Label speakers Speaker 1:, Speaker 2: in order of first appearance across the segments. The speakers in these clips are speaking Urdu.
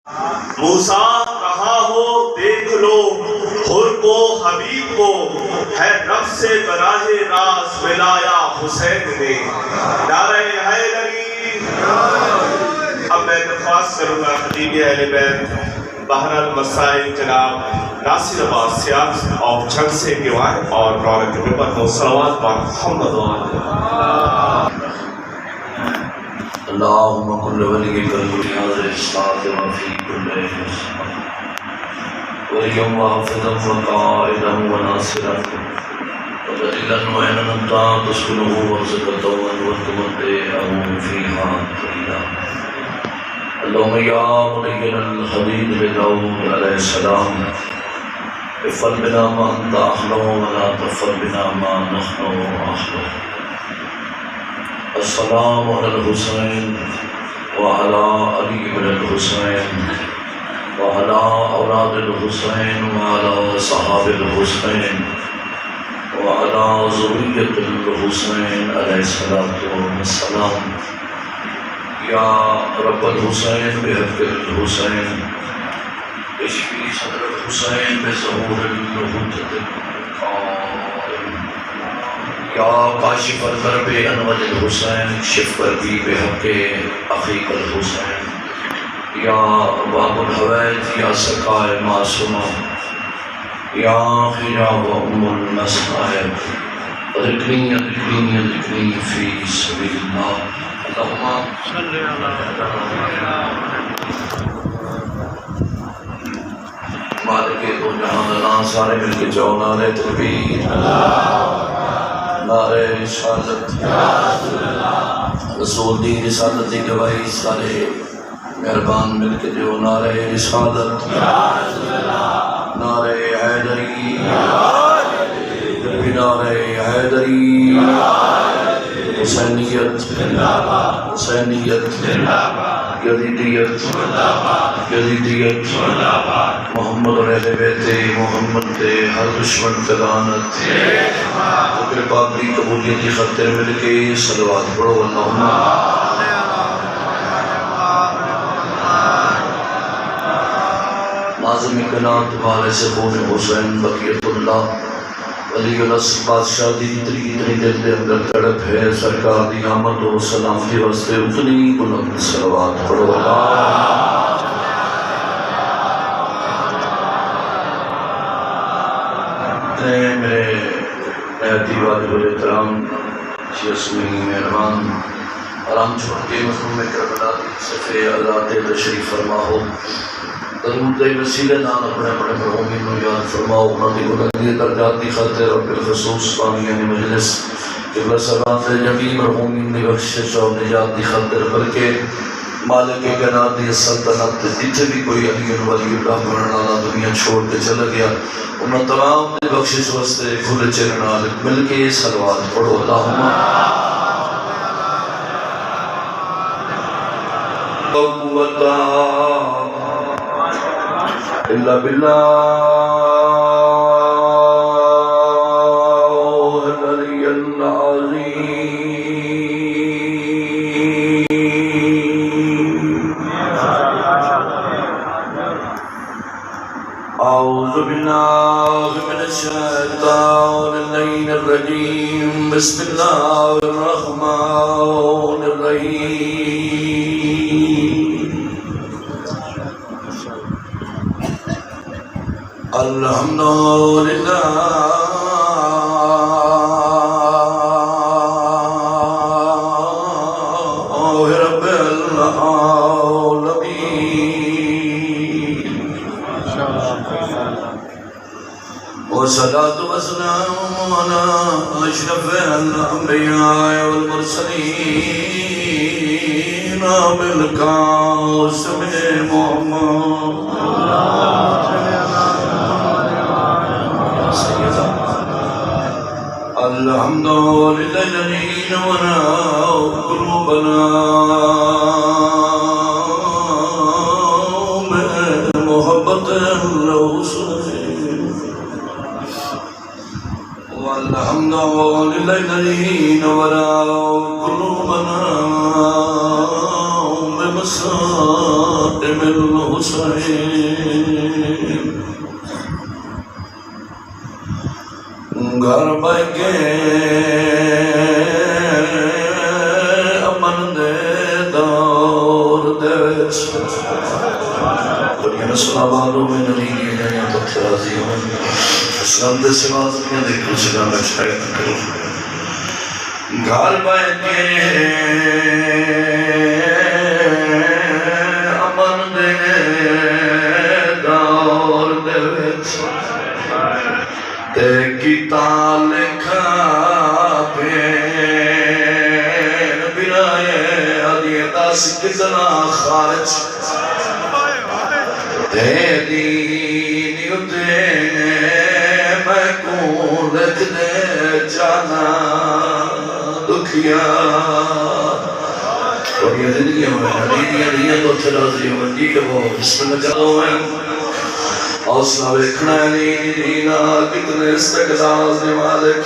Speaker 1: موسیٰ کہاں ہو دیکھ لو، حر کو حبیب کو ہے رب سے براہ راست ملایا حسین نے۔ نعرہ حیدری۔ اب میں درخواست کروں گا خطیب اہل بیت بحر المسائل جناب ناصر عباس سیاح اور جھنگ سے گوائیں اور رونق ممبر کو صلوات پر محمد
Speaker 2: اللهم كل وليك في هذه الساعة وفي كل حين واليوم حافظا وقائدا وناصرا ودليلا وعينا تسكنه وارزقه وتمتعه فيها قليلا. اللهم يا منينا الحبيب بداود عليه السلام افعل بنا ما انت اهله ولا تفعل بنا ما نحن اهله. السلام على الحسين وعلى علي بن الحسين وعلى أولاد الحسين وعلى صحاب الحسين وعلى ذرية الحسين عليه الصلاة والسلام. يا رب الحسين بحق الحسين اشفي صدر الحسين بظهور الهدى یا کاشف الکرب انوج الحسین شف کربی بحق عقیق الحسین. یا باب الحویج یا سقائے معصومہ یا خجاب ام المصائب ذکرین ذکرین ذکرین فی سبیل اللہ. اللہم صلی مالک دو جہان اللہ سارے مل کے جو نعرہ تکبیر نعرہ رسالت رسول دی رسالت دی گواہی سارے مہربان مل کے جو نعرہ رسالت نعرہ حیدری نعرہ حیدری حسینیت حسینیت یزیدیت یزیدیت محمد اور اہل بیت محمد ہر دشمن تلانت ذکر پاک دی قبولیت کی خاطر مل کے صلوات پڑھو. اللہم ناظم کنات والے سے خون حسین بقیت اللہ علی الاسر بادشاہ دی اتنی دل دے اندر تڑپ ہے سرکار دی آمد و سلامتی واسطے اتنی بلند صلوات پڑھو. میرے نہایتی واجب الاحترام شیعہ مہربان آرام چھوڑ کے مظلوم کربلا کی صفحے آزاد تشریف فرما ہو. درود دے وسیلے نال اپنے اپنے مرحومین کو یاد فرماؤ. انہاں دی بلندی درجات دی خاطر اور بالخصوص قامیان مجلس قبلہ صاحبان سے جمیع مرحومین دی بخشش اور نجات دی خاطر بلکہ مالک کائنات دی سلطنت جتھے بھی کوئی علی ولی اللہ بننے والا دنیا چھوڑ کے چلا گیا انہاں تمام دی بخشش واسطے کھلے چہرے نال مل کے صلوات پڑھو. اللہم قوت الا باللہ العلی العظیم. اعوذ باللہ من الشیطان اللعین الرجیم. بسم اللہ الرحمن الرحیم. الحمدللہ رب العالمین والصلاة والسلام على أشرف الأنبياء والمرسلين بالقاسم محمد الحمد لله الذي نورنا قلوبنا بمحبة الرسول. والحمد لله الذي نورنا قلوبنا بمصائب الحسين حسین گھر بگے امن دے دور دے دنیا میں سلامانوں میں نریگی جائیں تو راضی ہوں اسلام دے سوا دنیا دے کل سلام میں شاید کروں گھر بگے امن دے دور دے تے کیتا لکھا پین برائے عدیہ دس کتنا خارج تے دینی اتنے میں کون لکھ دے جانا دکھیا اور یہ زندگی ہوئے تو تھراضی ہوئے جی کہ وہ بسم اللہ کرو ہیں حوصلہ ویکھنا نینا کتنے استقلال دے مالک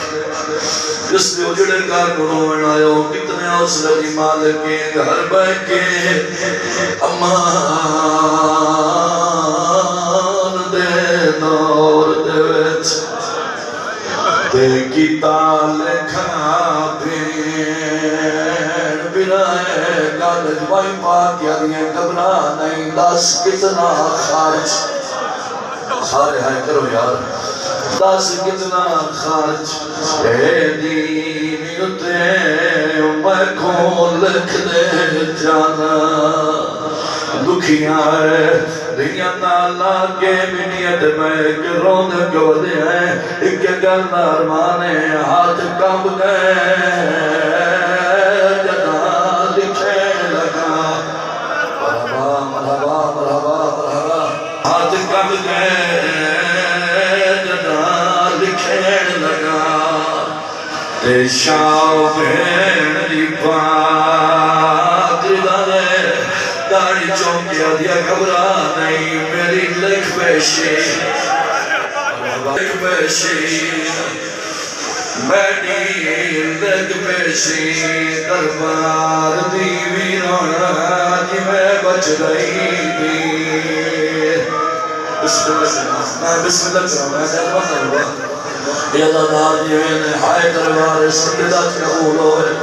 Speaker 2: جس نے اجڑے کا گنوہن آئے ہو کتنے حوصلہ دی مالک کے گھر بہ کے امان دے دور دے وچ تے کیتا لکھا پھین برائے کالج بائی پاک یادیاں گھبرا نہیں دس کتنا خارج سارے ہائے کرو یار دس کتنا خرچ اے دینی اتے میں کون لکھ دے جانا دکھیاں ہے دنیا تالا کے منیت میں گرون کو دے ہیں ایک گلنا ارمانے ہاتھ کم گئے جنا لکھے لگا مرحبا مرحبا مرحبا مرحبا ہاتھ کم گئے جنا لکھین لگا تے شاو بین دی پاک دانے داڑی چونکیا دیا گھبرا نہیں میری لکھ پیشی لکھ پیشی بیٹی لکھ پیشی دربار دی ویرانا جی میں بچ گئی دی بسم اللہ میں بسم اللہ کروں میں دربار دربار یہ دادار جیوین ہائے دربار سکدات قبول ہوئے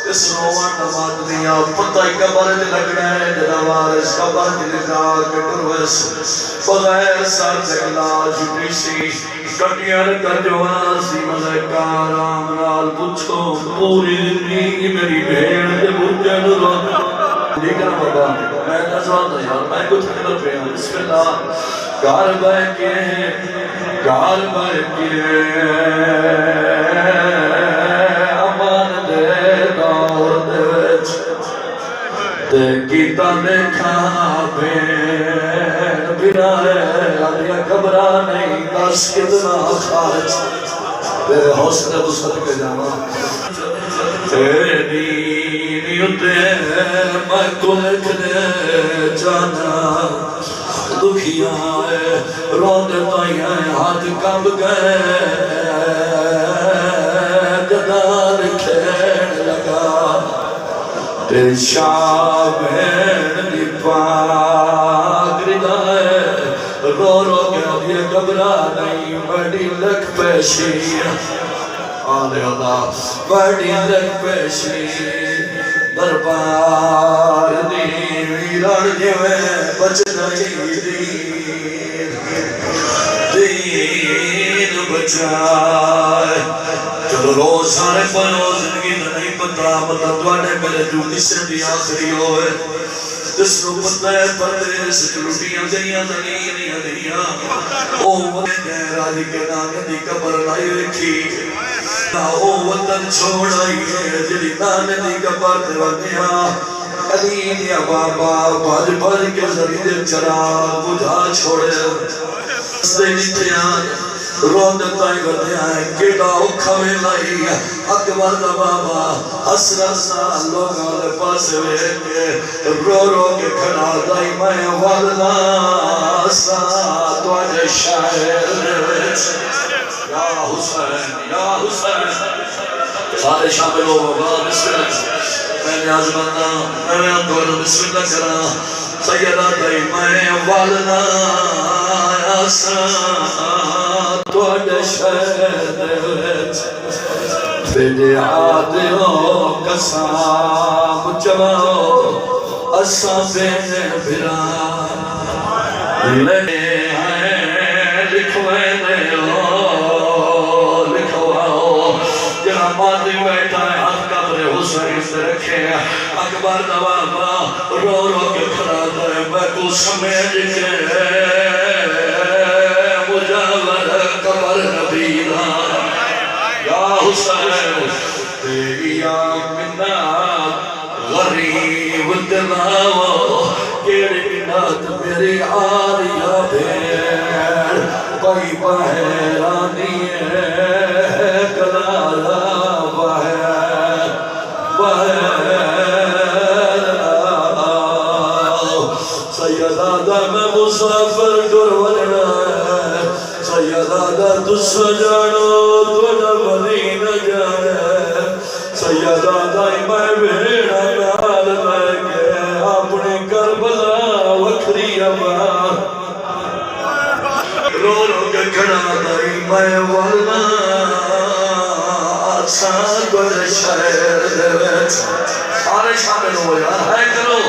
Speaker 2: اس روان نمات دیا پتہ قبر دے لگنا ہے جنوار اس قبر دے لگا کے پرویس بغیر سر دکلا جھوٹی سی کٹیاں کر جوانا سی ملکہ رام نال پوچھو پوری زندگی میری بھیڑ دے بھوکے نرو لیکن بابا میں نظران تھا یار میں کچھ نکل پہ ہوں بسم اللہ گھر بہ کے امان دے دور دے وچ تے کیتا دیکھا بین برائے عدیہ گھبرا نہیں دس کتنا خارج تے حوصلہ بسر کے جانا تیری نیتے میں کو لکھ دے جانا دکھیا ہے روندے پائی ہیں ہاتھ کب گئے جدار کھیڑ لگا تے شاہین دی پاک ردائے رو رو گیا بھی گھبرا نہیں بڑی لکھ پیشی آلے اللہ بڑی لکھ پیشی دربار دی ویران جوے بچ نہیں دین بچائے چلو روز سارے پڑھو زندگی تو نہیں پتا مطلب دوڑے میرے جو کسے بھی آخری ہوئے جس کو پتہ ہے پردے سے لٹیاں گئیاں دنیاں دنیاں او وطن راجی کے نانے دی قبر لائی رکھی او وطن چھوڑائی ہے جلی نانے دی قبر دیوانیاں علی دیا بابا بھاج بھاج کے زمین چراغ بجھا چھوڑے سدے نتیان روندتا ہی بدیا ہے کیڑا اکھوے لائی اکبر دا بابا حسرت سا لوگاں دے پاس ویکے رو رو کے کھڑا دائی میں والنا سا تواجے شاعر یا حسین یا حسین سارے شامل ہو بابا بسم اللہ میں نے آزمانا میں نے آنکھوں بسم اللہ کرا سیدہ میں والنا آسا توڑے شہد بیدے آدھوں قسام جمعو اسا بین برا لے لکھوے دے لکھواؤ جہاں ماضی بیٹھا ہے ہاتھ قبر حسین سے رکھے اکبر نوابا رو رو کے کھڑا دے میں کو سمجھ کے مجاور قبر نبینا یا حسین تیری آمنات غریب دلاو کیڑی منات میری آریا بھیر بائی بہرانی ہے کلالا بہر سیدہ میں مسافر گرورنا سیدہ تو سجانو تو جبنی نہ جانے سیدہ میں بھیڑا نال میں گئے اپنے کربلا وکری امان رو رو کے کھڑا دائی میں والنا آسان گوڑے شہر دے سارے شامل ہو یار ہے کرو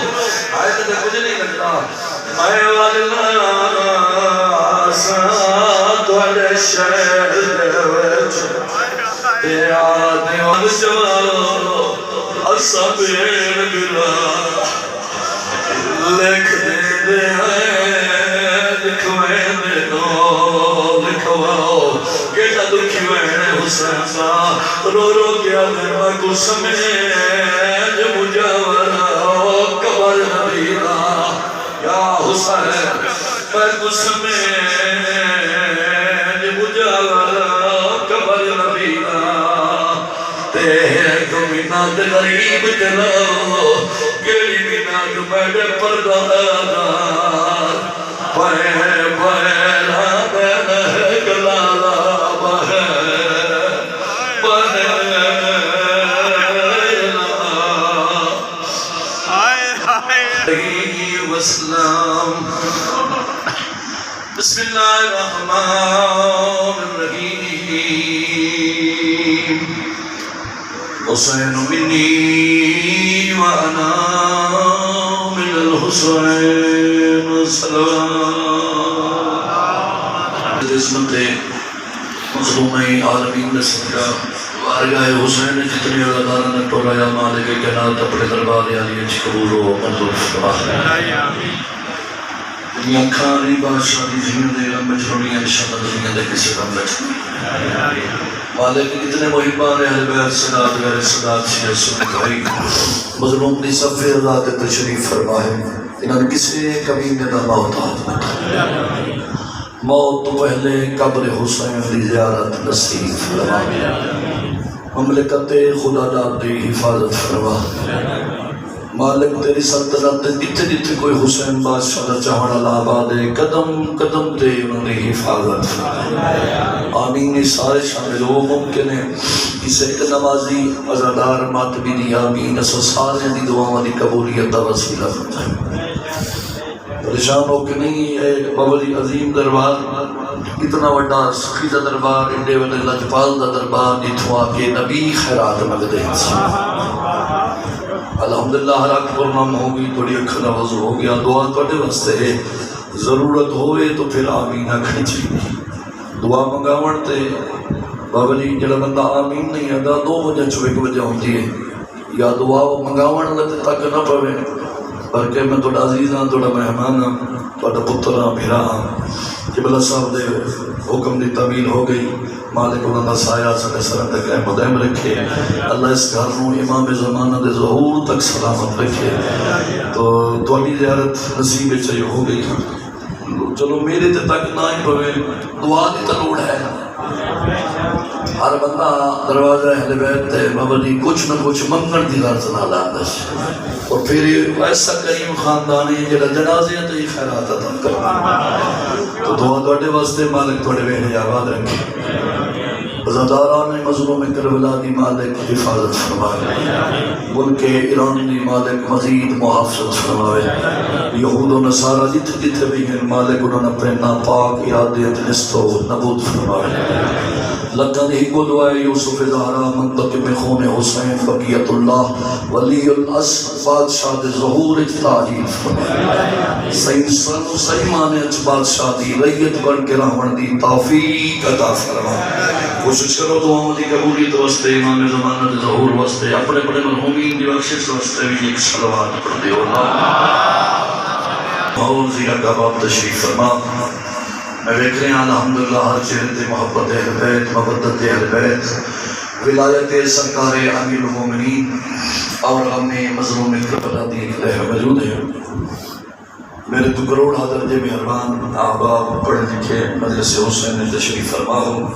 Speaker 2: آئے تو کچھ نہیں لگتا میں والنا آسان گوڑے شہر دے آدھے آدھ جوارو اسا بین بلا لکھ دے لکھوے دے نو لکھواؤ کیٹا دکھی وین حسین سا رو رو کیا دے میں کو سمجھ مجاورا قبر نبینا یا حسین میں کو سمجھ مجاورا قبر نبینا تیرے کو منات غریب جلاؤ گیلی منات میڈے پردہ دار بہر بہر بہر گلالا بہر بہر علیہ وسلم بسم اللہ الرحمن الرحیم حسین منی وانا من الحسین سلام عظمت مظلوم عالمین صدقہ وارگاہ حسین جتنے علیہ نے ٹولا مالک کائنات اپنے دربار علی قبول و منظور فرما دنیا کھانی بادشاہ دی زمین دے لمبے چھوڑیاں انشاءاللہ دنیا دے کسی کم لچ مالک اتنے محبان اہل بیت صدات غیر صدات شیئر سنت بھائی مظلوم دی صفحے اللہ کے تشریف فرمائے انہوں نے کسی کبھی میں نہ موت آدھ موت تو پہلے قبر حسین دی زیارت نصیب فرمائے مملکت خدا داتی حفاظت فرمائے مالک تیری سلطنت اتنے جتنے کوئی حسین بادشاہ دا چاہنا لاباد ہے قدم قدم تے انہوں نے حفاظت فرمائے آمین سارے شامل ہو ممکن ہے اسے ایک نمازی عزادار ماتمی دی آمین اسو سارے دی دعاوں دی قبولیت دا وسیلہ فرمائے پریشان ہو کہ نہیں ہے بابلی عظیم دربار اتنا وڈا سخیدہ دربار انڈے وڈے لجپال دا دربار جتوں آکے نبی خیرات مگدے الحمدللہ ہر اکبر نام ہوگی توڑی اکھنا وضو ہو گیا دعا توڑے واسطے ہے ضرورت ہوئے تو پھر آمین اکھنی چاہیے دعا منگاون تے بابلی جڑا بندہ آمین نہیں ادا 2 وجہ 1 وجہ ہوتی ہے یا دعا منگاون لتے تک نہ پوے بلکہ میں توڑا عزیز ہاں توڑا مہمان ہاں توڑا پتر ہاں بھیرا ہاں جبلہ صاحب دے حکم دی تعمیل ہو گئی مالک انہوں نے سایہ سکے سرم تک احمد احم رکھے اللہ اس گھرنوں امام زمانہ دے ظہور تک سلامت رکھے تو توڑی زیارت نصیب چاہیے ہو گئی چلو میرے تے تک نہ ہی پوے دعا دی تلوڑ ہے ہر بندہ دروازہ اہل بیت تے مبنی کچھ نہ کچھ منگن دی غرض نہ لاندش اور پھر ایسا کریم خاندانی جڑا جنازے تے خیرات عطا کرنا تو دعا توڑے واسطے مالک توڑے ویلے آباد رکھے عزاداران مظلوم کربلا دی مالک حفاظت فرمائے، ملک ایران دی مالک مزید محافظت فرمائے، یہود و نصارہ جتھے جتھے بھی ہیں مالک انہوں نے اپنے ناپاک ارادے نست و نبود فرمائے۔ لکن ہی کو دعائے یوسف زہرا منتقم خون حسین بقیت اللہ ولی الاسر بادشاہ دے ظہور اجتاجیل فرمائے، صحیح سن و صحیح مانے اچ بادشاہ دی ریت بن کے رحمن دی توفیق عطا فرمائے۔ کوشش کرو دعاؤں دی قبولیت واسطے، امام زمانہ دے ظہور واسطے، اپنے بڑے مرحومین دی بخشش واسطے بھی ایک صلوات پڑھ دیو اور زیرہ کا باب تشریف فرما۔ میں دیکھ رہے ہیں الحمدللہ ہر چہرے تے محبت اہل بیت، محبت اہل بیت، ولایت سرکار امیر المومنین اور غم مظلوم کربلا دی لہر موجود ہے۔ میرے دو کروڑ حضرت مہربان احباب پڑھے لکھے مجلس حسین نے تشریف فرما ہو۔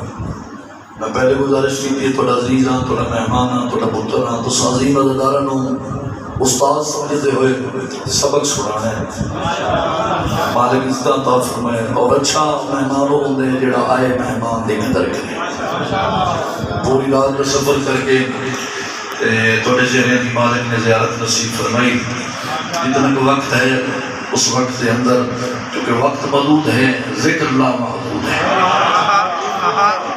Speaker 2: میں پہلے گزارش کی تھی تھوڑا عزیزاں، تھوڑا مہماناں، تھوڑا پتراں، تو سازیم عزدارانوں استاد سمجھتے ہوئے سبق سنانا ہے۔ مالک عزت عطا فرمائے اور اچھا مہمان ہو دے جڑا آئے مہمان دے قدر کرے۔ پوری رات کا سفر کر کے تھوڑے چہرے کی مالک نے زیارت نصیب فرمائی۔ جتنا کہ وقت ہے اس وقت کے اندر کیونکہ وقت محدود ہے، ذکر اللہ محدود ہے۔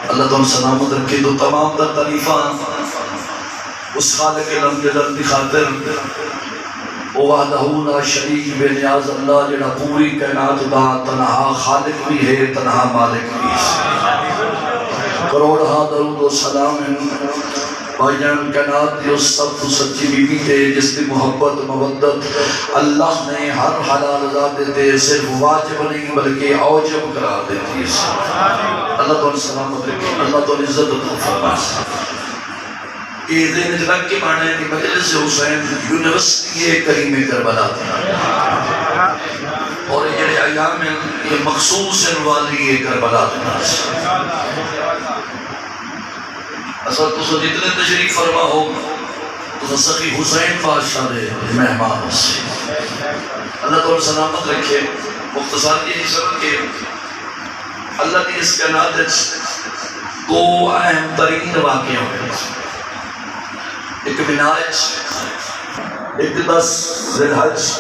Speaker 2: اللہ تعالیٰ سلامت رکھے تو تمام در تعریفان اس خالق علم جلال کی خاطر او وحدہ لا شریک بے نیاز اللہ جڑا پوری کائنات دا تنہا خالق بھی ہے، تنہا مالک بھی ہے۔ کروڑہا درود و سلام بھائی جان کائنات دی اس سب تو سچی بی بی تے جس کی محبت مودت اللہ نے ہر حلال ذات دیتے صرف واجب نہیں بلکہ اوجب قرار دیتی ہے۔ اللہ تعالیٰ سلامت رکھے، اللہ تعالیٰ عزت عطا فرمائے۔ یہ ذہن جلک کے معنی ہے کہ مجلس حسین یونیورسٹی کریم کربلا تھا اور یہ ایام میں یہ مخصوص والی کربلا تھا۔ اصل تو جتنے تشریف فرما ہو تو سخی حسین بادشاہ دے مہمان سے اللہ تعالیٰ سلامت رکھے۔ مختصر یہ سبب کہ اللہ کی اس کائنات دو اہم ترین واقعے ہوئے، ایک مناج، ایک 10 ذی الحج،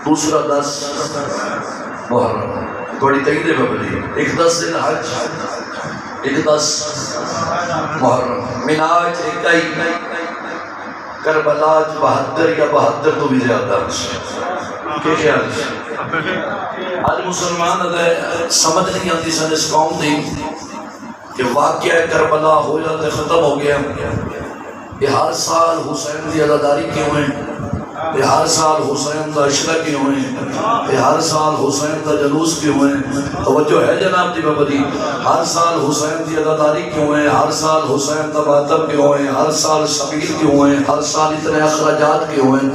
Speaker 2: دوسرا 10 محرم۔ بڑی تقریر ہے بابلی، ایک 10 ذی الحج، ایک 10 محرم۔ مناج ایک ہی، کربلا 72 یا 72 تو بھی زیادہ۔ کیا خیال ہے؟ آج مسلمان اگر سمجھ نہیں آتی سن اس قوم دی کہ واقعہ کربلا ہو جاتے ختم ہو گیا، یہ ہر سال حسین دی عزاداری کیوں ہیں، یہ ہر سال حسین دا عشرہ کیوں ہیں، یہ ہر سال حسین دا جلوس کیوں ہیں؟ توجہ ہے جناب دی بابدی؟ ہر سال حسین دی عزاداری کیوں ہیں، ہر سال حسین دا ماتم کیوں ہیں، ہر سال شبیر کیوں ہیں، ہر سال اتنے اخراجات کیوں ہیں؟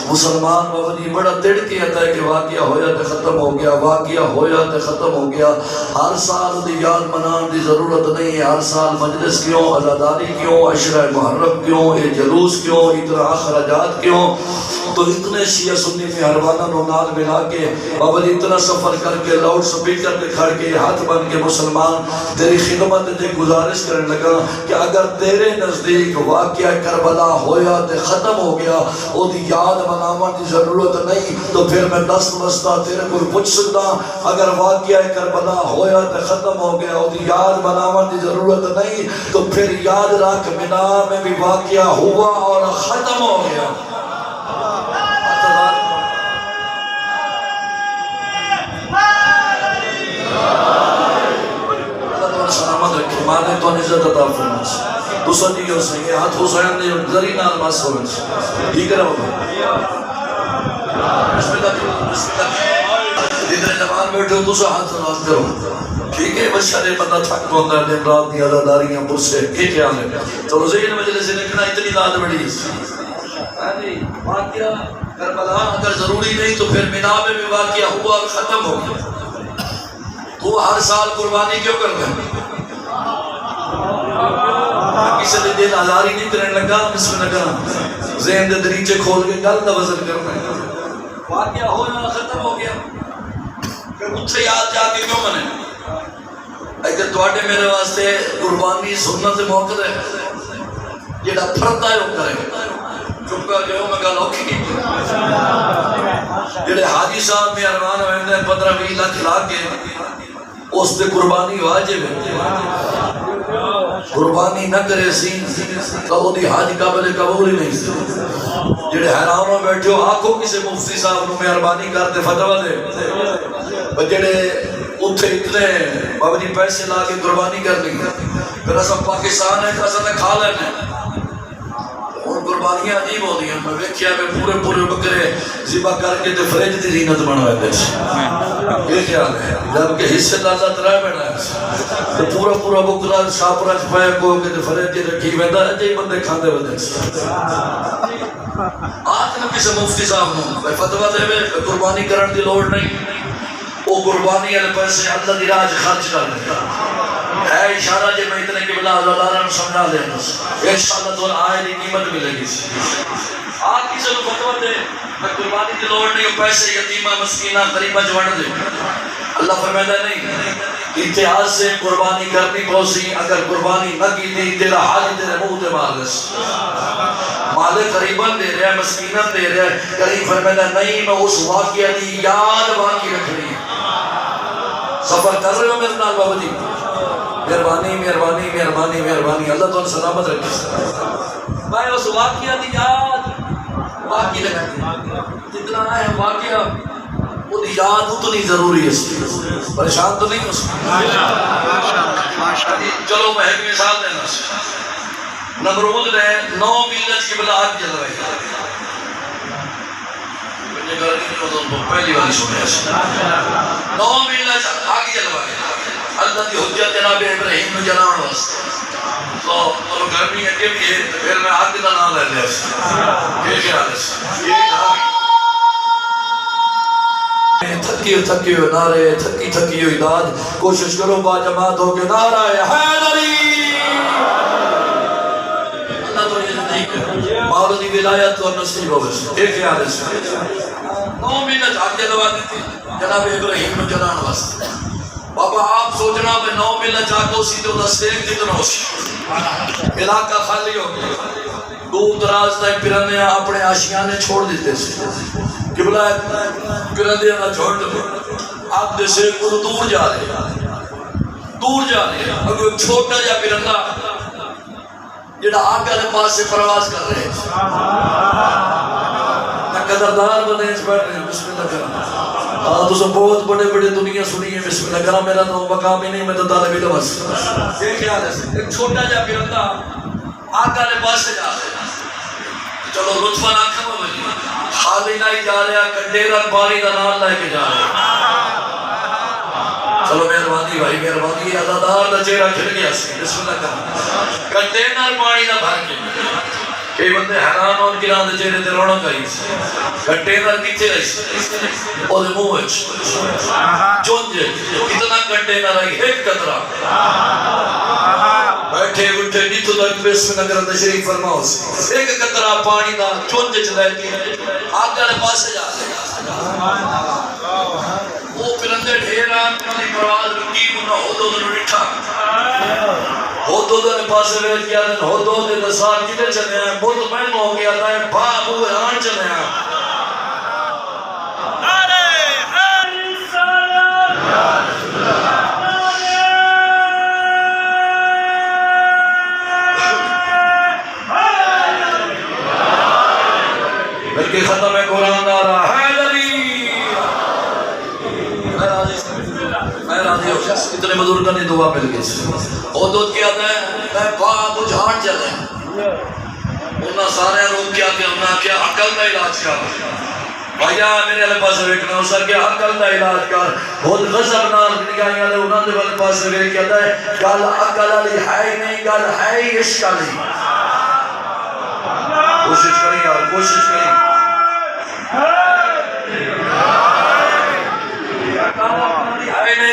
Speaker 2: مسلمان بابدی بڑا تڑ کے آتا ہے کہ واقعہ ہویا تے ختم ہو گیا، واقعہ ہویا تے ختم ہو گیا۔ ہر سال دی یاد منان دی ضرورت نہیں ہے، ہر سال مجلس کیوں، عزاداری کیوں، عشرہ محرم کیوں، یہ جلوس کیوں، اتنا اخراجات کیوں؟ تو اتنے شیعہ سنی مہربانہ نو نال ملا کے بابا جی اتنا سفر کر کے لاؤڈ سپیکر پہ کھڑ کے ہاتھ بن کے مسلمان تیری خدمت تے گزارش کرنے لگا کہ اگر تیرے نزدیک واقعہ کربلا ہویا تے ختم ہو گیا، او دی یاد مناون دی ضرورت نہیں، تو پھر میں دست وسطہ تیرے کو پوچھ سکتا اگر واقعہ کربلا ہویا تے ختم ہو گیا، او دی یاد مناون دی ضرورت نہیں، تو پھر یاد رکھ منا میں بھی واقعہ ہوا اور ختم ہو گیا۔ سلامت رکھے، مانے تو عزت عطا فرمائے۔ دوسرا جی ہو سکے ہاتھ حسین نے ذری نال ماس ہوئے ٹھیک ہے بسم اللہ بسم اللہ جتنے جوان بیٹھے ہو دوسرا ہاتھ سلام کرو ٹھیک ہے۔ بشارے بندہ تھک ہوتا ہے دن رات کی عزاداریاں پرسے یہ خیال ہے چلو ذہن مجلس سے لکھنا اتنی داد بڑی ہے واقعہ کربلا اگر ضروری نہیں تو پھر مینا میں بھی واقعہ ہوا اور ختم ہو گیا، تو ہر سال قربانی کیوں کرتا ہے؟ کسی نے دل آزاری نہیں کرنے لگا، بسم اللہ کرنا ذہن دے دریچے کھول کے گل دا وزن کرنا ہے۔ واقعہ ہو یا ختم ہو گیا، پھر اتھے یاد جا کے کیوں منے؟ ادھر تواڈے میرے واسطے قربانی سنت موقع ہے جڑا فرد ہے وہ کرے چپ کر جو میں گل اوکھی جڑے حاجی صاحب مہربان ہوندے 15-20 لاکھ لا کے اس تے قربانی واجب ہے قربانی نہ کرے سی تو وہ دی حج قابل قبول ہی نہیں سی جڑے حیران ہو بیٹھے ہو آکھو کسی مفتی صاحب نو مہربانی کرتے فتوی دے جڑے اتھے اتنے بابا جی پیسے لا کے قربانی کر لی پھر اصل پاکستان ہے اصل نے کھا لینے اور قربانیاں عجیب ہوتی ہیں میں ویکھیا میں پورے بکرے ذبح کر کے تے فریج دی زینت بنوائے دے یہ خیال ہے جب کہ حصے اللہ ترائے بیٹھا ہے تو پورا بکرا شاپرا چھپایا کو کہ تے فریج دی رکھی ویندا ہے جے بندے کھاندے وندے آج نہ کسی مفتی صاحب نو فتوی دے قربانی کرن دی لوڑ نہیں وہ قربانی والے پیسے اللہ دی راہ خرچ کر دے ہے اشارہ جے میں اتنے قبلہ اللہ نے سمجھا دے انشاءاللہ تو آئے دی قیمت ملے گی آج کسی کو فتوی دے میں قربانی دی لوڑ نہیں پیسے یتیمہ مسکینہ غریبہ جو وڑ دے اللہ فرمائدہ نہیں اتحاد سے قربانی کرنی پوسی اگر قربانی نہ کی دی تیرا حال تیرے منہ تے مار دے مال قریباً دے رہا ہے مسکیناً دے رہا ہے کریم فرمائدہ نہیں میں اس واقعہ دی یاد باقی رکھ رہی ہوں سفر کر رہے ہو میرے نال بابا جی مہربانی اللہ تو سلامت رکھے میں اس واقعہ دی یاد باقی رکھ رہی جتنا ہے واقعہ وہ دی یاد اتنی ضروری ہے پریشان تو نہیں ہو چلو میں ایک مثال دینا نمرود نے 9 میلج کی بلا آگ جلوائی پہلی والی سنے 9 میلج آگ جلوائی اللہ دی حجت جناب ابراہیم نے جنان واسطے تو گرمی اگے بھی ہے پھر میں آگ دا نام لے لیا یہ خیال ہے تھکی ہوئی نعرے تھکی ہوئی داد کوشش کرو با جماعت ہو کے نعرہ حیدری مولود دی ولایت اور نصیب ہو گئے ایک خیال ہے 9 مہینے آگے دوا دیتی جناب ابراہیم نے جنان واسطے بابا آپ سوچنا میں 9 مہینے جاگو سی تو نسیک جتنا ہو سی علاقہ خالی ہو گیا دور دراز تک پرانے اپنے آشیانے چھوڑ دیتے سے قبلہ پرانے نہ چھوڑ دے آپ دے سے کچھ دور جا رہے اگر ایک چھوٹا جا پرندہ جڑا آگے دے پاس سے پرواز کر رہے ہیں میں قدردار بنے اس بیٹھ رہے ہیں بسم اللہ کرم تو سب بہت بڑے دنیا سنی ہے بسم اللہ کرم میرا تو مقام ہی نہیں میں تو طالب علم بس یہ خیال ہے ایک چھوٹا جا پرندہ آگے دے پاس سے جا رہے ہیں چلو لطفاً آنکھا میں بجی خالی نہیں جا رہے ہیں کنٹینر پانی کا نام لے کے جا رہے ہیں چلو مہربانی بھائی مہربانی عزادار دا چہرہ کھل گیا سی بسم اللہ کرم کنٹینر پانی دا بھر کے کئی بندے حیران اور گران دے چہرے تے رونا کری کنٹینر کتے رہی اور منہ وچ چونجے کتنا کنٹینر آئی ایک قطرہ بیٹھے اٹھے نیتو تک بسم اللہ کرم تشریف فرماؤ سی ایک قطرہ پانی دا چونجے چلائے کے آگے نے پاسے جا رہے وہ پرندے ڈھیران کنی پرواز رکی کنہ ہو دو دن رٹھا ہو دو دن پاسے ویل کیا دن ہو دو دن ساتھ کتے چلے ہیں بہت مہنگ ہو گیا تھا باپ ہوئے آن چلے ہیں بلکہ ختم قرآن آ رہا ہے اتنے بزرگوں نے دعا مل گئی اور دودھ کیا تھا میں باپ جھان چلے انہاں سارے روک کیا کہ انہاں کیا عقل کا علاج کر بھائیا میرے والے پاس ویکھنا ہو سر کیا عقل کا علاج کر بہت غضب نال نگاہیں والے انہاں دے والے پاس ویکھ کے آتا ہے گل عقل والی ہے نہیں گل ہے عشق والی کوشش کریں یار کوشش کریں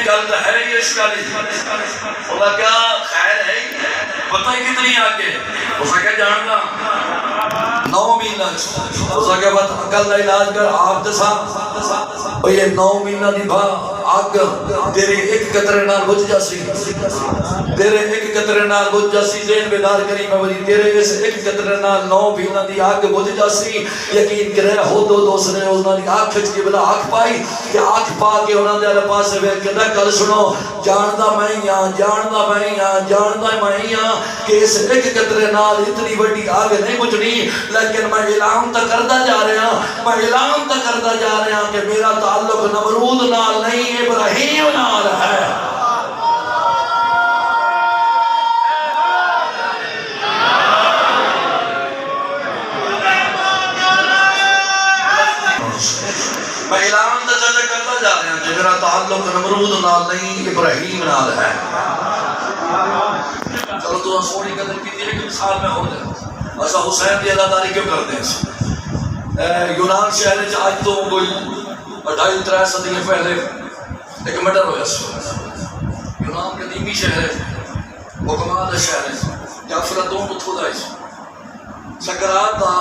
Speaker 2: گل ہے یہ اس کا اللہ کیا خیر ہے پتہ ہی کتنی آگے اس کا جاننا 9 مہینہ اس کا بعد عقل کا علاج کر آپ دے ساتھ یہ 9 مہینہ دی بھا آگ تیرے ایک قطرے نال بجھ جاسی، تیرے ایک قطرے نال بجھ جاسی، ذہن بیدار کری مولی، تیرے اس ایک قطرے نال 9 بھینا دی آگ بجھ جاسی۔ یقین کرے ہو دو دوسرے انہوں نے آگ کھچ کے بلا آگ پائی کہ آگ پا کے انہوں نے اللہ پاس سے بیٹھ کے کل سنو جاندہ میں یہاں جاندہ میں یہاں جاندہ میں یہاں کہ اس ایک قطرے نال اتنی بڑی آگ نہیں بجھنی، لیکن میں اعلان تک کردہ جا رہے ہیں، میں اعلان تک کردہ جا رہے ہیں کہ میرا تعلق نمرود نال نہیں ابراہیم نال ہے۔ میں اعلان تک کرتا جا رہا ہوں کہ میرا تعلق نمرود نال نہیں ابراہیم نال ہے۔ چلو تو سونی قدر کی تھی ایک مثال میں ہو جائے ایسا حسین دی اللہ داری کیوں کرتے ہیں؟ یونان شہر سے آج تو کوئی 2.5-3 صدی پہلے ایک مرڈر ہوا یونان قدیمی شہر ہے، حکمات شہر ہے، یا افلاطون کو تھوڑا ہے سکرات دا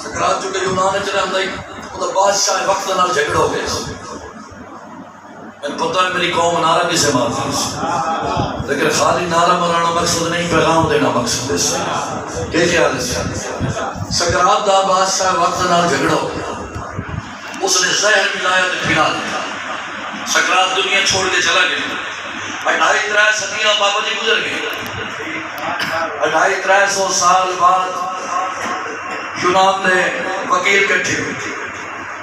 Speaker 2: سکرات جو کہ یونان چلے ہم دائی وہ بادشاہ وقت نال جھگڑ ہو گئے۔ میں پتہ ہے میری قوم نعرہ کسے مارتی ہے، لیکن خالی نعرہ مرانا مقصد نہیں، پیغام دینا مقصد ہے۔ کیا خیال ہے؟ سکرات دا بادشاہ وقت نال جھگڑ ہو گیا، اس نے زہر ملایا تو پھلا دیا، سکرات دنیا چھوڑ کے چلا گیا۔ 2.5-3 صدیاں بابا جی گزر گئے، 250-300 سال بعد یونان نے وکیل کٹھے ہوئے،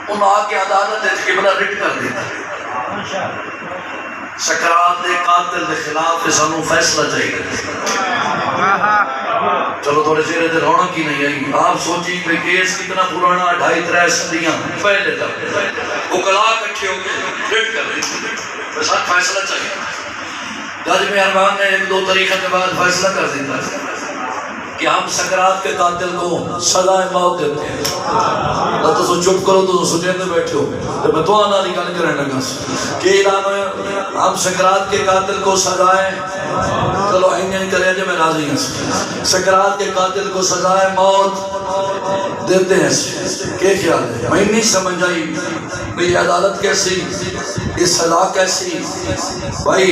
Speaker 2: انہوں آ کے عدالت ہے کہ بلا رٹ کر دیتا ہے سکرات دے قاتل دے خلاف سانو فیصلہ چاہیے۔ چلو تھوڑے چہرے دے رونق کی نہیں آئی، آپ سوچیں کہ کیس کتنا پرانا 2.5-3 صدیاں پہلے تک وکلا کٹھے ہو کے رٹ کر دیتے ساتھ فیصلہ چاہیے۔ جج مہربان نے 1-2 طریقہ کے بعد فیصلہ کر دیتا ہے کہ ہم سکرات کے قاتل کو سزائے موت دیتے ہیں۔ نہ تو سو چپ کرو تو سجیندے بیٹھے ہو تو میں دعا نہ نکال کرنے لگا کہ اعلان ہے ہم سکرات کے قاتل کو سزائے، چلو نہیں کریں جو میں راضی ہوں، سکرات کے قاتل کو سزائے موت دیتے ہیں۔ کیا خیال ہے؟ میں نہیں سمجھ آئی بھئی عدالت کیسی، یہ سزا کیسی، بھائی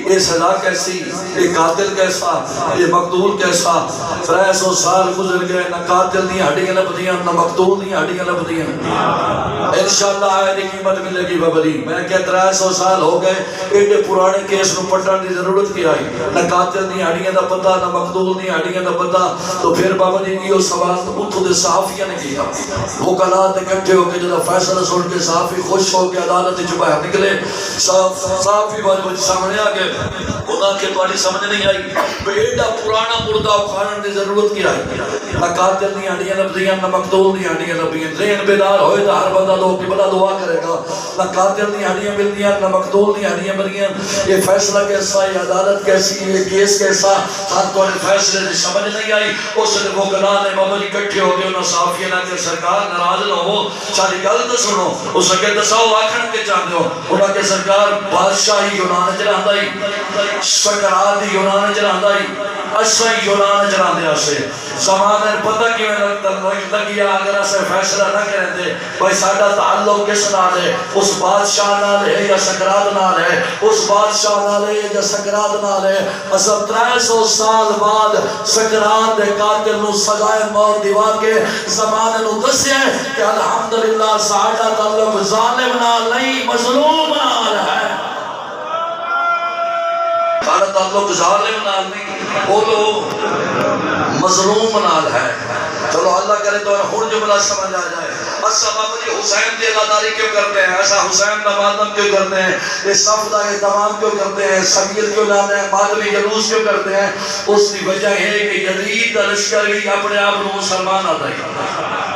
Speaker 2: یہ سزا کیسی، یہ قاتل کیسا، یہ مقتول کیسا۔ 300 سال گزر گئے، نہ قاتل دی ہڈیاں لبدیاں نہ مقتول دی ہڈیاں لبدیاں۔ انشاءاللہ آئے قیمت ملے گی ببری۔ میں کہ 300 سال ہو گئے، ایڈے پرانے کیس کو پٹھان دی ضرورت کی آئی، نہ قاتل دی ہڈیاں دا پتہ نہ مقتول دی ہڈیاں دا پتہ۔ تو پھر بابا جی یہ سوال اتھو دے صحافیہ نے کیا، وکلات اکٹھے ہو کے جدا فیصلہ سن کے صحافی خوش ہو کے عدالت جو باہر نکلے، صحافی بات کچھ سامنے آ گئے، خدا کے تواڈی سمجھ نہیں آئی ایڈا پرانا مردہ اکھاڑن دی ضرورت کی آئی، نہ قاتل دی ہڈیاں لبدیاں نہ مقتول دی ہڈیاں لبدیاں۔ ذہن بیدار ہوئے تو ہر بندہ لوگ کی بلا دعا کرے گا، نہ قاتل دی ہڈیاں ملدیاں نہ مقتول دی ہڈیاں ملدیاں۔ یہ فیصلہ کیسا، یہ عدالت کیسی، یہ کیس کیسا، ہر تو فیصلے دی سمجھ نہیں آئی۔ اس نے وکلا نے بابا جی اکٹھے ہو گئے، انہوں صحافیہ نے کہ سرکار ناراض نہ ہو، ساری گل تو سنو۔ اس نے کہ دساؤ آکھن کے چاہتے ہو؟ انہوں نے کہ سرکار بادشاہی یونان چلاندہ ہی، سکرات ہی یونان چلاندہ ہی، اسا ہی یونان چلاندے آسے۔ زمانے پتہ کیوں لگیا اگر اسے فیصلہ نہ کریں دے بھائی ساڈا تعلق کس نال ہے، اس بادشاہ نال ہے یا سکرات نال ہے، اس بادشاہ نال ہے یا سکرات نال ہے۔ اسا 300 سال بعد سکرات دے قاتل نو سزائے موت دیوا کے زمانے نو دسیا کہ الحمدللہ ساڈا تعلق ظالم نال نہیں مظلوم نال ہے، ساڈا تعلق ظالم نال نہیں بولو مظلوم نال ہے۔ چلو اللہ کرے تو ہن جملہ سمجھ آ جائے۔ اچھا بابا جی حسین دی عزاداری کیوں کرتے ہیں، ایسا حسین کا ماتم کیوں کرتے ہیں، یہ صف کا اہتمام کیوں کرتے ہیں، صغیر کیوں لاتے ہیں، ماتمی جلوس کیوں کرتے ہیں؟ اس کی وجہ ہے کہ یزید کا لشکر بھی اپنے آپ کو مسلمان آتا ہے،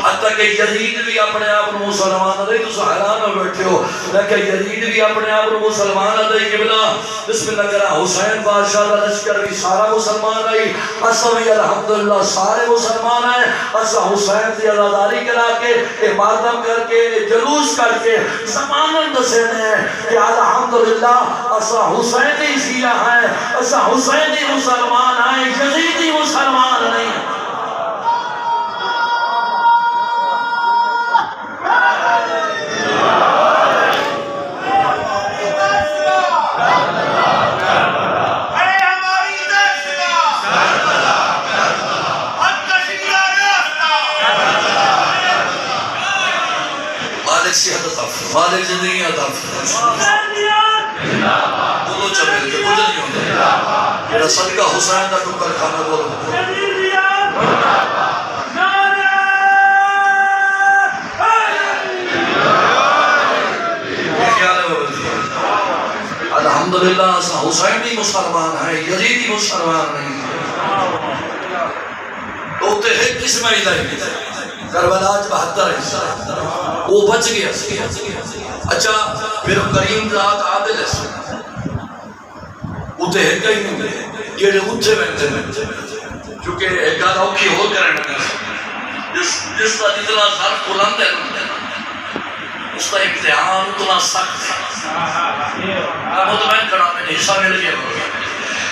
Speaker 2: حتیٰ کہ یزید بھی اپنے آپ کو مسلمان آتا ہے۔ تو حیران ہو بیٹھے ہو لیکن یزید بھی اپنے آپ کو مسلمان آتا ہے کہ بلا بسم اللہ کرا حسین بادشاہ کا لشکر بھی سارا مسلمان آئی، اصلا بھی الحمدللہ سارے مسلمان ہیں۔ اصلا حسین کی عزاداری کرا کے ماتم کر کے جلوس کر کے زمانن دسینے ہیں کہ الحمدللہ اصلا حسینی شیعہ ہیں، اصلا حسینی مسلمان ہیں، یزیدی مسلمان نہیں۔ میرا صدقہ حسین کا ٹکر کھانا بولو الحمدللہ حسینی مسلمان ہیں یزیدی مسلمان نہیں تو تے ایک قسم ہی نہیں کربلا 72 حصہ وہ بچ گیا اچھا پھر کریم ذات عادل ہے اتنے ایک ہی نہیں جڑے اتنے بیٹھے کیونکہ ایک گل اوکھی ہو کرنا جس کا جتنا ظرف بلند ہے اس کا امتحان اتنا سخت مطمئن کھڑا میں حصہ مل گیا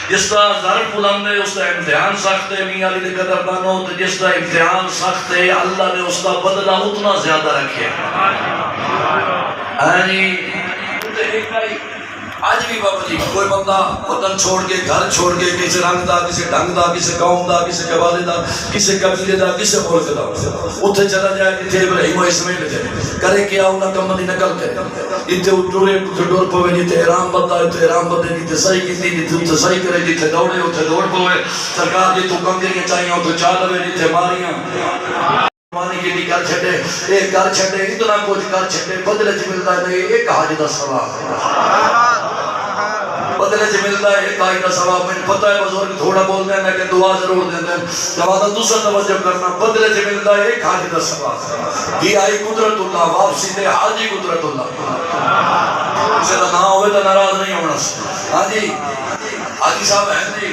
Speaker 2: جس کا ظرف بلند ہے اس کا امتحان سخت ہے میاں علی قدر بانو تو جس کا امتحان سخت ہے اللہ نے اس کا بدلہ اتنا زیادہ رکھے آج بھی بابا جی کوئی بندہ وطن چھوڑ کے گھر چھوڑ کے کسی رنگ دا کسی ڈھنگ دا کسی قوم دا کسی قبالے دا کسی قبیلے دا کسی ملک دا اتنے چلا جائے کہ ابراہیم و اسماعیل تھے کرے کیا انہاں کم دی نقل کرے اتنے ٹورے اتنے ڈور پوے جیتے احرام بتا اتنے احرام بتے جیتے صحیح کیتی جیتے اتنے صحیح کرے جیتے دوڑے اتنے دوڑ پوے سرکار جی تو کنگریاں چاہیے اتنے چالوے جیتے ماریاں مانی کے لیے کر چھٹے ایک کر چھٹے اتنا کچھ کر چھٹے بدلے چ ملتا ہے ایک حاج دا ثواب بدلے سے ملتا ہے ایک آئی کا ثواب میں پتہ ہے بزرگ تھوڑا بولتے ہیں لیکن دعا ضرور دیتے ہیں جوادہ دوسرا توجہ کرنا بدلے سے ملتا ہے ایک حاجی کا ثواب یہ آئی قدرت اللہ واپسی دے حاجی قدرت اللہ اسے نہ ہوئے تو ناراض نہیں ہونا ہاں جی حاجی صاحب ہیں جی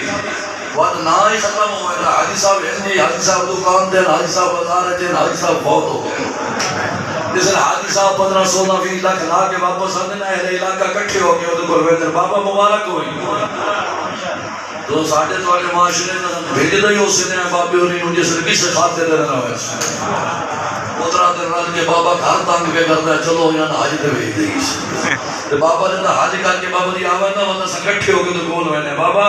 Speaker 2: وقت نہ ہی ختم ہوئے گا حاجی صاحب ہیں جی حاجی صاحب دکان دیں حاجی صاحب بازار دیں حاجی صاحب بہت ہو گئے جس نے حاجی صاحب 15-16 لاکھ لا کے واپس آنے نا اہل علاقہ کٹھے ہو گئے وہ تو بابا مبارک ہوئی تو ساڑھے تو آگے معاشرے نے بھیجے دا ہی ہو سنے ہیں بابی اور انہوں جس نے کسے خاتے دینا ہوئے اترا دن رل کے بابا گھر تانگ کے کرتا ہے چلو یہاں حاجی دے بھیج دے تو بابا نے حاجی کر کے بابا دی آوے نا وہاں سکٹھے ہو کے تو کون ہوئے نے بابا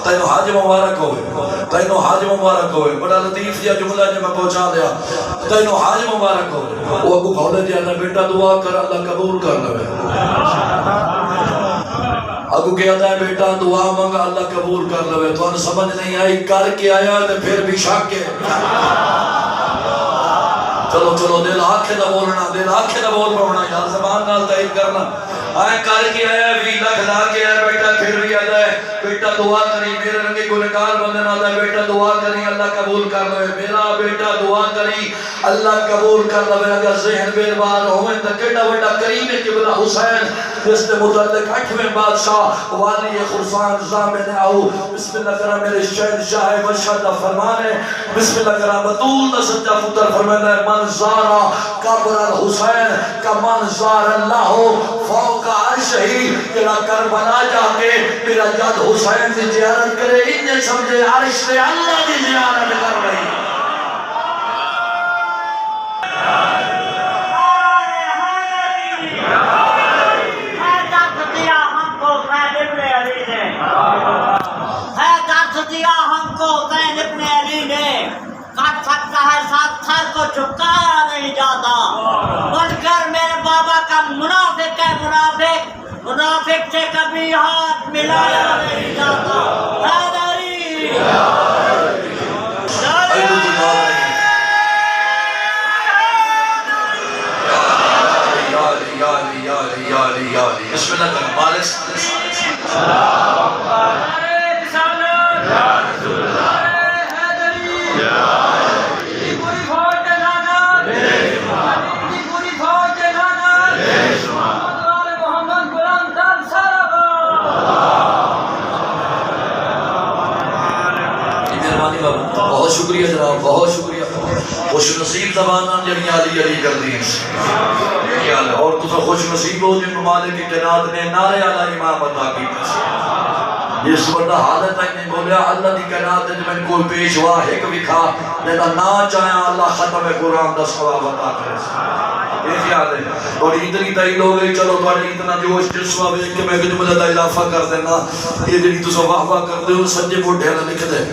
Speaker 2: تینو حاج مبارک ہوئے تینو حاج مبارک ہوئے بڑا لطیف جا جملہ جو میں پہنچا دیا تینو حاج مبارک ہوئے وہ اگو کھولے دیا تھا بیٹا دعا کر اللہ قبول کر لے اگو کہا ہے بیٹا دعا مانگا اللہ قبول کر لے تو ان سمجھ نہیں آئی کر کے آیا تو پھر بھی شک کے چلو چلو دل آنکھیں نہ بولنا دل آنکھیں نہ بول پڑھنا یار زبان نال تائید کرنا آئے کر کے آیا بھی لکھلا کے آیا بیٹا پھر بھی آدھا ہے بیٹا دعا کری میرے رنگی گنکار بندن آدھا ہے بیٹا دعا کری اللہ قبول کر لے میرا بیٹا دعا کری اللہ قبول کر لے اگر ذہن بیربار ہوئے تو کٹا بیٹا کریم قبلہ حسین جس نے متعلق 8ویں بادشاہ والی خرفان زامن آؤ بسم اللہ کرا میرے شہنشاہ مشہد فرمانے بسم اللہ کرا بطول نسجہ پتر فرمانے منظارا قبر الحسین کا منظار اللہ فوق عرش ہی تیرا کربلا جا کے میرا جد حسین کی زیارت کرے انہیں سمجھے عرش سے اللہ کی زیارت کر رہی
Speaker 3: چکایا نہیں جاتا بلکہ میرے بابا کا منافق ہے منافق سے کبھی ہاتھ ملایا نہیں جاتا حیدری
Speaker 2: بسم اللہ کریں مالک بہت شکریہ جناب بہت شکریہ خوش نصیب زبانان جنہی علی علی کر دی اور تو خوش نصیب ہو جن ممالک کی جنات نے نعرے علی امام عطا کی جس بندہ حالت ہے نہیں بولیا اللہ دی کائنات ہے میں کوئی پیشوا ایک بھی کھا لیتا نہ چاہیا اللہ ختم قرآن دا ثواب عطا کرے یہ خیال ہے اور اتنی تائید ہو گئی چلو تو اتنا جوش جسوا بیک کہ میں کچھ مجھے دا اضافہ کر دینا یہ جنہی تو سو واہ واہ کر دے سنجے کو ڈھیرہ لکھ دے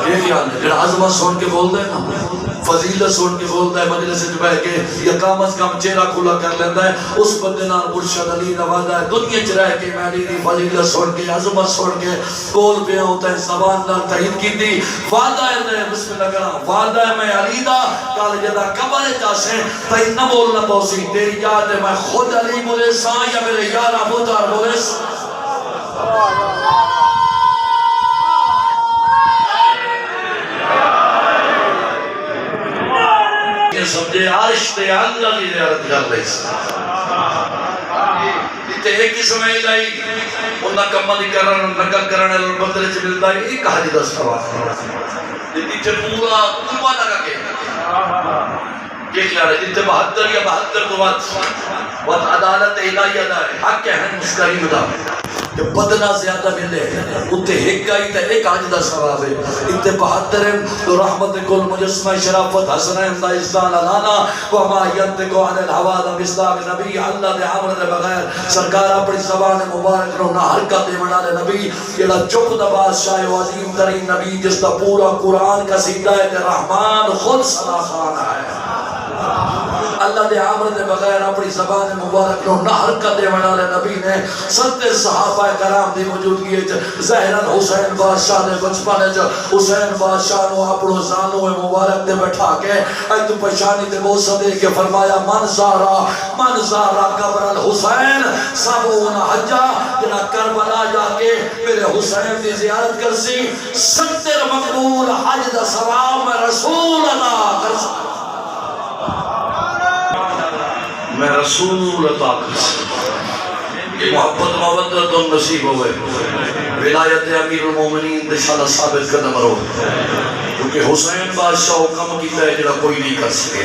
Speaker 2: یہ خیال ہے جڑا عظمت سن کے بول دے نا فضیلت سن کے بولتا ہے مجلس وچ بیٹھ کے یا کم از کم چہرہ کھلا کر لیتا ہے اس بندے نال مرشد علی دا وعدہ ہے دنیا چ رہ کے میں علی دی فضیلت سن کے عظمت سن کے بول پیا ہوتا ہے زبان نال تائید کیتی وعدہ ہے بسم اللہ کرا وعدہ ہے میں علی دا کل جدا قبر جاسے تے نہ بولنا پوسی تیری یاد ہے میں خود علی بولے سا یا میرے یار ابو طالب بولے سمجھے عرش تے اللہ کی زیارت کر لئی تے ایک ہی سمجھ لائی انہاں کماں دی کرن نقل کرن والے بندے چ ملدا ہے ایک حج دا ثواب تے پورا کعبہ لگا کے یہ خیال ہے جتنے 72 یا 72 تو وقت عدالت الہیہ دا ہے حق ہے مستقیم دا کہ بدلہ زیادہ ملے اتنے ایک آئی تا ایک آج دا ثواب ہے اتنے 72 تو رحمت کل مجسمہ شرافت حسنین دا ازدان لانا وما ینتقو عن الحوادہ مصداق نبی اللہ دے عمر دے بغیر سرکار اپنی زبان مبارک رو نہ حرکت دے منا دے نبی یہ چپ دا بادشاہ و عظیم ترین نبی جس دا پورا قرآن کا سیدھایت رحمان خود صلاح خان ہے اللہ دے عمر دے بغیر اپنی زبان مبارک رو نہ حرکت دے منا دے نبی نے ستر صحابہ کرام دی موجودگی زہرن حسین بادشاہ نے بچپن حسین بادشاہ نو اپنو زانو مبارک دے بٹھا کے ایتو پشانی دے بوسہ دے کے فرمایا من زارا قبر الحسین سبون حجہ جنا کربلا جا کے میرے حسین دی زیارت کرسی ستر مقبول حج دا ثواب میں رسول اللہ کرسی میں رسول عطا کر یہ محبت مودت و نصیب ہوئے ولایت امیر المومنین انشاءاللہ ثابت قدم رہو کیونکہ حسین بادشاہ حکم کیتا ہے جڑا کوئی نہیں کر سکے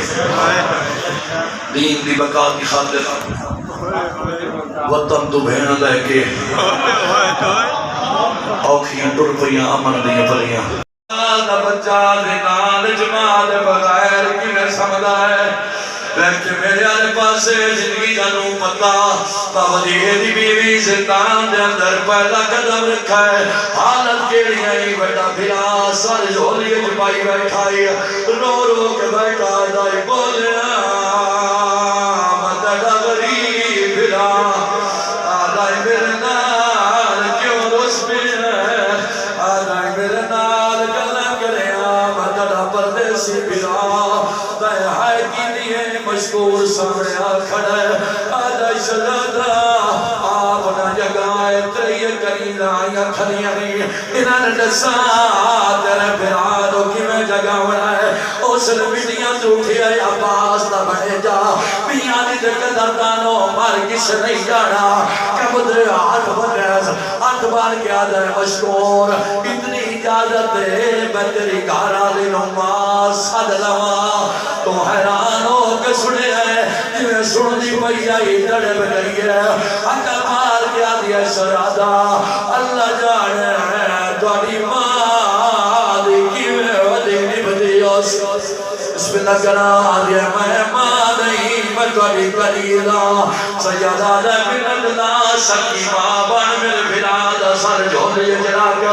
Speaker 2: دین دی بقا کی خاطر وطن تو بہن لے کے اوکھیاں ٹر پئیاں امن دیاں پلیاں بچہ دے نال جماعت بغیر کی میں سمجھا ہے لیکن میرے آنے پاسے زندگی جانو پتا بابا جی دی بیوی زندان دے اندر پہلا قدم رکھا ہے حالت کے لیے ہی بیٹا پھرا سارے جھولی جمائی بیٹھائی رو رو کے بیٹھا دائی بولیا مدد غریب پھرا آدائی میرے نال کیوں روس میں ہے آدائی میرے نال گلہ کریا مدد پردیسی پھرا دائی ہائے کی لیے مشکور سامنے کھڑا ہے آدھا شلدہ آپ نہ جگائے تریہ کرینا آیا کھڑیا نہیں انہاں نے دسا تیرے پیرانوں کی میں جگہ ہونا ہے اس نے بیٹیاں توٹھی ہے عباس نہ بڑھے جا بیانی دے قدردانوں مار کس نہیں جانا کبھد ہاتھ بڑھے ہاتھ بار کیا دے مشکور اتنی اجازت دے میں تیری گھارا لینوں ماں صد لواں تو حیران ہو کے سنے ہیں جنہیں سن دی پئی آئی دڑے بگئی ہے اکل مار کیا دیا شرادہ اللہ جانے ہے دوڑی ماں دی کیویں ودی نبدیوس بسم اللہ کرا دیا میں ماں نہیں میں دوڑی کلیلہ سیادہ دے بلدنا سکی ماں بن مل بلاد سر جھولی جراغ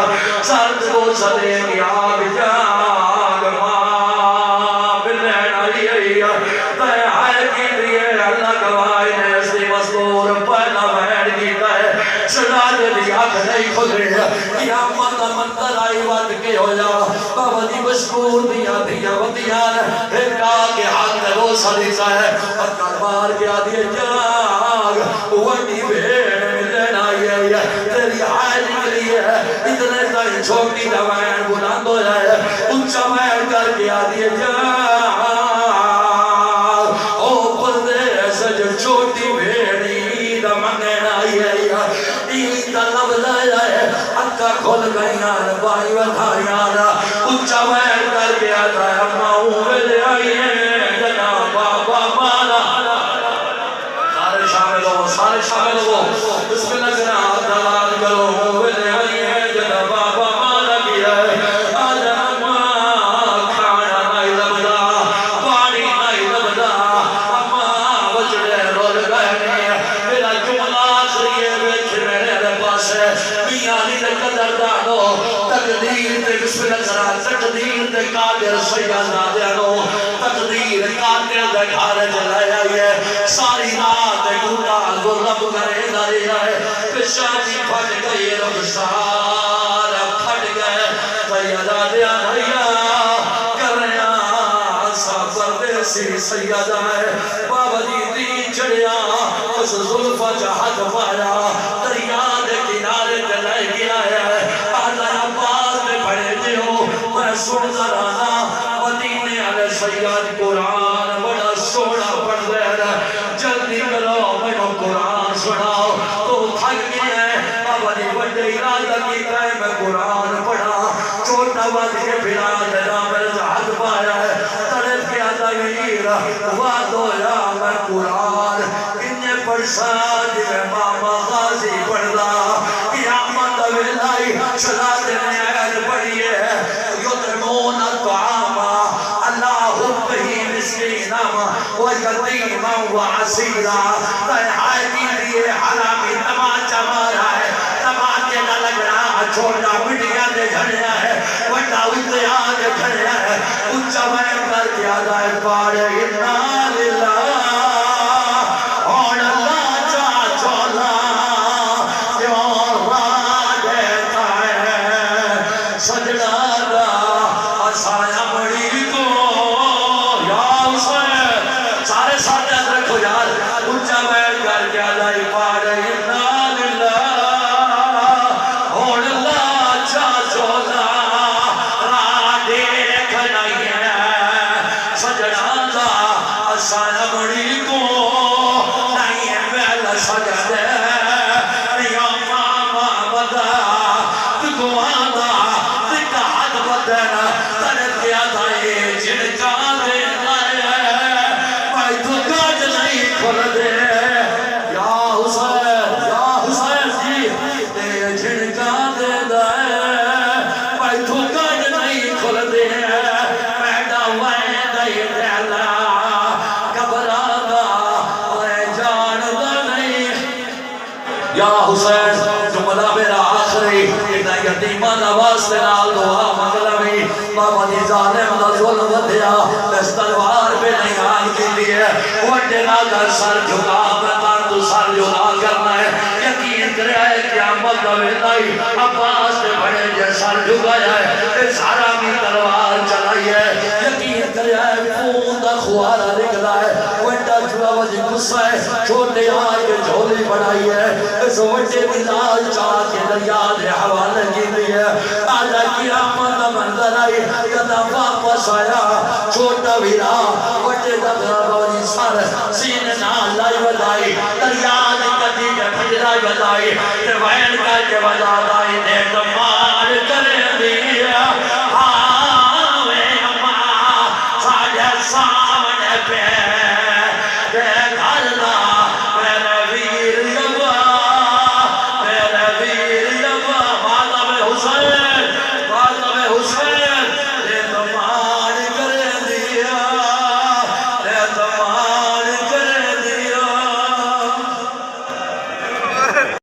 Speaker 2: سر دو سدے کی آب جاگ ماں نہیں کھلے قیامت منتر آئی وقت کے ہو جا بابا جی مشکور دیا دیا ودیان ایکا کے حق میں وہ صدیقہ ہے اکر بار کیا دیا جاگ وڈی بھیڑ ملن آئی ہے تیری آئے نکلی ہے اتنے تائی چھوٹی دوائن بلند ہو جائے اچھا وین کر کیا دیا جاگ او پردے سج چھوٹی بھیڑی دمنگن آئی ہے ایتا لب لایا ہے اکا کھول گئیان بائی ودھائیان اچھا وین کر گیا تھا اماؤں ویلے آئی ہیں جنا بابا مانا سارے شامل ہو بسم اللہ جنا دلال کرو ویلے آئی ہیں جنا بابا مانا کیا ہے آجا اماں کھانا نہیں لبدا پانی نہیں لبدا اماں بچڑے رول گئے میرا جملہ آخری ہے بیچ میرے پاس ہے بیانی دے قدر دانو تک تقدیر تے بسم اللہ کرا تقدیر تے قادر سیدہ دیانو تقدیر قادر دے گھر چلایا ہے ساری رات گوڑا گرب کرے داری ہے پشانی پھٹ گئی رخسار پھٹ گئے سیدہ دیانیا کریا سافر دیسی سیدہ ہے بابا جی دین چڑیا اس ظلفہ جہد پایا دریا دے کنارے چلائے گیا ہے آدھا عباس میں پڑھے دیو میں سنتا رہا مدینے علیہ سید قرآن بڑا سونا پڑھ دے رہا جلدی کرو میں قرآن سناؤ تو تھک گئے ہیں بابا جی بڑے ارادہ کی کہے میں قرآن پڑھا چھوٹا بات کے بنا دینا میں جہد پایا ہے طرف کیا تغیر وعدو یا میں قرآن انہیں پڑھسا جوے ماما غازی پڑھلا قیامت ویلائی چلا دینے اگر پڑھئے یطعمون الطعام اللہ بہی مسکینا و یتیما و عسیرا تنہائی کی لیے حرامی تماچا مارا ہے تماچے نہ لگ رہا چھوٹا بڑیا دے گھڑیا ہے وٹا اتیا دے گھڑیا ہے اچھا میں کر کیا دائے پاڑے انا للہ یتیمان آواز سے نال دعا مغلوی بابا دی ظالم دا ظلم ودیا اس تلوار پہ نہیں آن کے لیے وڈے ناگر سر جھکا بتان تو سر جھکا کرنا ہے یقین کرے ہے قیامت دا ویلائی عباس نے بڑے جے سر جھکایا ہے اس حرامی تلوار چلائی ہے یقین کرے ہے خون دا خوارا نکلا ہے وڈا جھوا وجہ غصہ ہے چھوٹے آج کے جھولی بڑھائی ہے اس وڈے ملاج چاہ کے دریا دے حوالے کی لیے آجا قیامت منظر آئی کدا واپس آیا چھوٹا ویرا وٹے دبرا بولی سر سینے نال لائی بدائی دریا دے کدی کے پھجرائی بدائی تے وین کر کے بدا